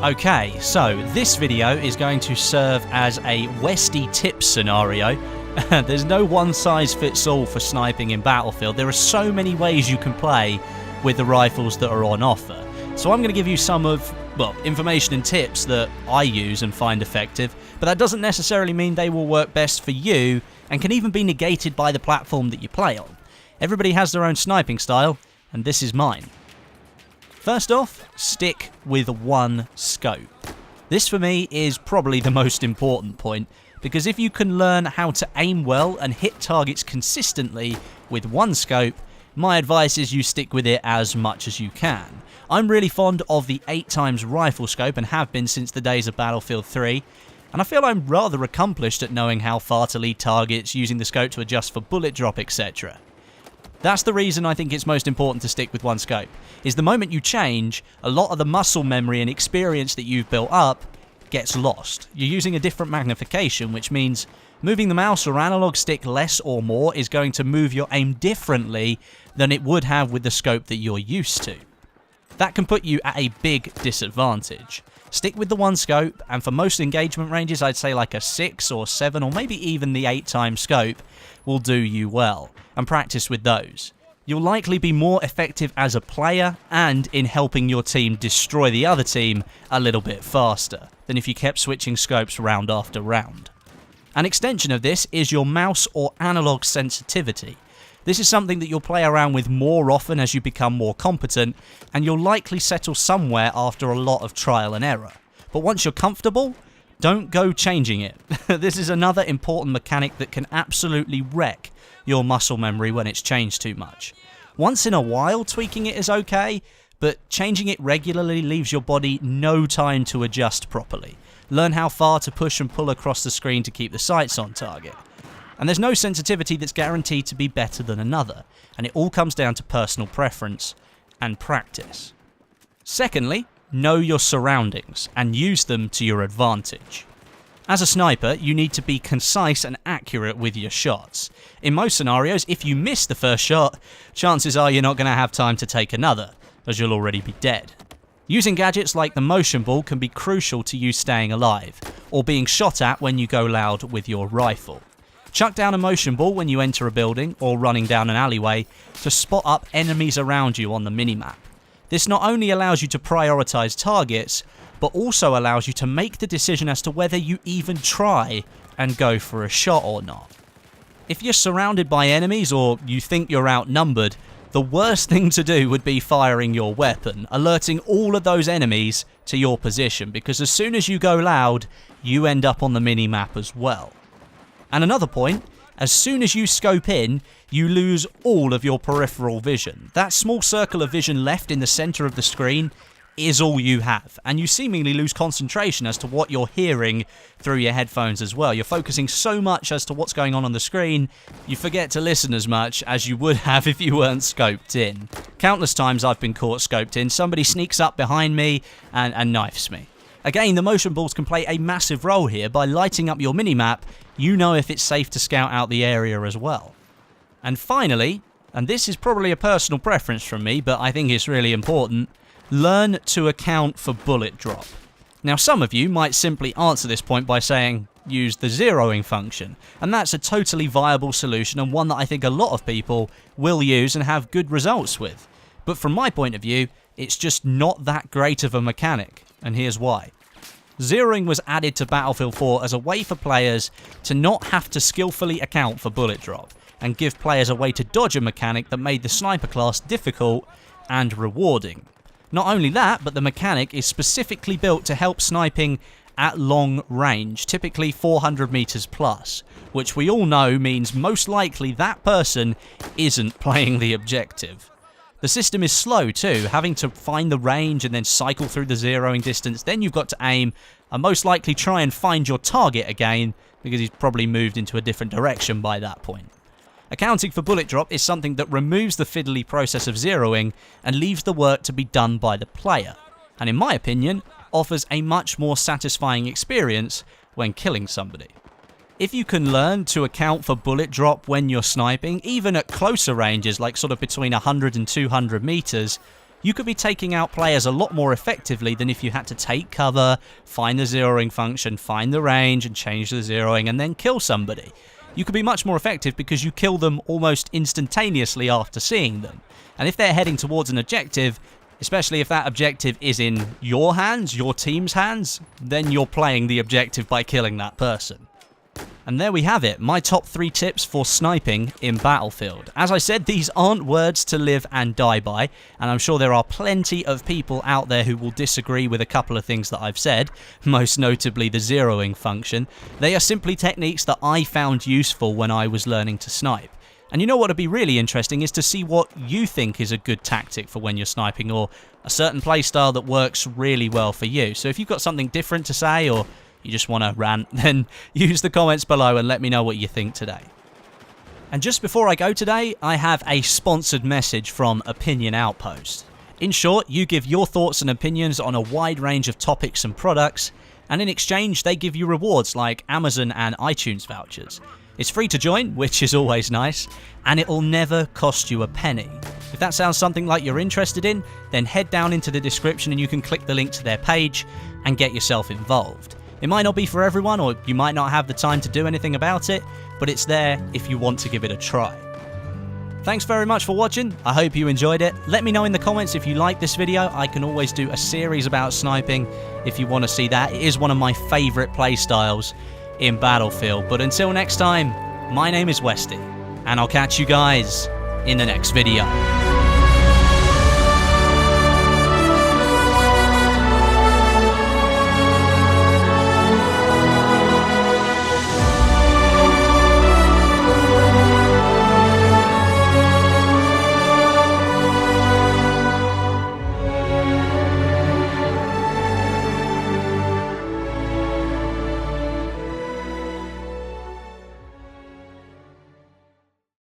Okay, so this video is going to serve as a Westy tips scenario. There's no one-size-fits-all for sniping in Battlefield. There are so many ways you can play with the rifles that are on offer. So I'm going to give you some of, well, information and tips that I use and find effective, but that doesn't necessarily mean they will work best for you and can even be negated by the platform that you play on. Everybody has their own sniping style, and this is mine. First off, stick with one scope. This for me is probably the most important point, because if you can learn how to aim well and hit targets consistently with one scope, my advice is you stick with it as much as you can. I'm really fond of the 8x rifle scope and have been since the days of Battlefield 3, and I feel I'm rather accomplished at knowing how far to lead targets, using the scope to adjust for bullet drop, etc. That's the reason I think it's most important to stick with one scope, is the moment you change, a lot of the muscle memory and experience that you've built up gets lost. You're using a different magnification, which means moving the mouse or analog stick less or more is going to move your aim differently than it would have with the scope that you're used to. That can put you at a big disadvantage. Stick with the one scope, and for most engagement ranges, I'd say like a 6 or 7 or maybe even the 8x scope will do you well, and practice with those. You'll likely be more effective as a player and in helping your team destroy the other team a little bit faster than if you kept switching scopes round after round. An extension of this is your mouse or analog sensitivity. This is something that you'll play around with more often as you become more competent, and you'll likely settle somewhere after a lot of trial and error. But once you're comfortable, don't go changing it. This is another important mechanic that can absolutely wreck your muscle memory when it's changed too much. Once in a while tweaking it is okay, but changing it regularly leaves your body no time to adjust properly. Learn how far to push and pull across the screen to keep the sights on target. And there's no sensitivity that's guaranteed to be better than another, and it all comes down to personal preference and practice. Secondly, know your surroundings and use them to your advantage. As a sniper, you need to be concise and accurate with your shots. In most scenarios, if you miss the first shot, chances are you're not going to have time to take another, as you'll already be dead. Using gadgets like the motion ball can be crucial to you staying alive, or being shot at when you go loud with your rifle. Chuck down a motion ball when you enter a building or running down an alleyway to spot up enemies around you on the minimap. This not only allows you to prioritize targets, but also allows you to make the decision as to whether you even try and go for a shot or not. If you're surrounded by enemies or you think you're outnumbered, the worst thing to do would be firing your weapon, alerting all of those enemies to your position, because as soon as you go loud, you end up on the minimap as well. And another point, as soon as you scope in, you lose all of your peripheral vision. That small circle of vision left in the center of the screen is all you have, and you seemingly lose concentration as to what you're hearing through your headphones as well. You're focusing so much as to what's going on the screen, you forget to listen as much as you would have if you weren't scoped in. Countless times I've been caught scoped in, somebody sneaks up behind me and knifes me. Again, the motion balls can play a massive role here. By lighting up your minimap, you know if it's safe to scout out the area as well. And finally, and this is probably a personal preference from me, but I think it's really important, learn to account for bullet drop. Now, some of you might simply answer this point by saying, use the zeroing function, and that's a totally viable solution and one that I think a lot of people will use and have good results with. But from my point of view, it's just not that great of a mechanic, and here's why. Zeroing was added to Battlefield 4 as a way for players to not have to skillfully account for bullet drop, and give players a way to dodge a mechanic that made the sniper class difficult and rewarding. Not only that, but the mechanic is specifically built to help sniping at long range, typically 400 meters plus, which we all know means most likely that person isn't playing the objective. The system is slow too, having to find the range and then cycle through the zeroing distance, then you've got to aim and most likely try and find your target again, because he's probably moved into a different direction by that point. Accounting for bullet drop is something that removes the fiddly process of zeroing and leaves the work to be done by the player, and in my opinion, offers a much more satisfying experience when killing somebody. If you can learn to account for bullet drop when you're sniping, even at closer ranges like sort of between 100 and 200 meters, you could be taking out players a lot more effectively than if you had to take cover, find the zeroing function, find the range and change the zeroing and then kill somebody. You could be much more effective because you kill them almost instantaneously after seeing them. And if they're heading towards an objective, especially if that objective is in your hands, your team's hands, then you're playing the objective by killing that person. And there we have it, my top 3 tips for sniping in Battlefield. As I said, these aren't words to live and die by, and I'm sure there are plenty of people out there who will disagree with a couple of things that I've said, most notably the zeroing function. They are simply techniques that I found useful when I was learning to snipe. And you know what would be really interesting is to see what you think is a good tactic for when you're sniping, or a certain playstyle that works really well for you. So if you've got something different to say, or you just want to rant, then use the comments below and let me know what you think today. And just before I go today, I have a sponsored message from Opinion Outpost. In short, you give your thoughts and opinions on a wide range of topics and products, and in exchange they give you rewards like Amazon and iTunes vouchers. It's free to join, which is always nice, and it'll never cost you a penny. If that sounds something like you're interested in, then head down into the description and you can click the link to their page and get yourself involved. It might not be for everyone, or you might not have the time to do anything about it, but it's there if you want to give it a try. Thanks very much for watching, I hope you enjoyed it. Let me know in the comments if you like this video. I can always do a series about sniping if you want to see that. It is one of my favourite playstyles in Battlefield. But until next time, my name is Westy, and I'll catch you guys in the next video.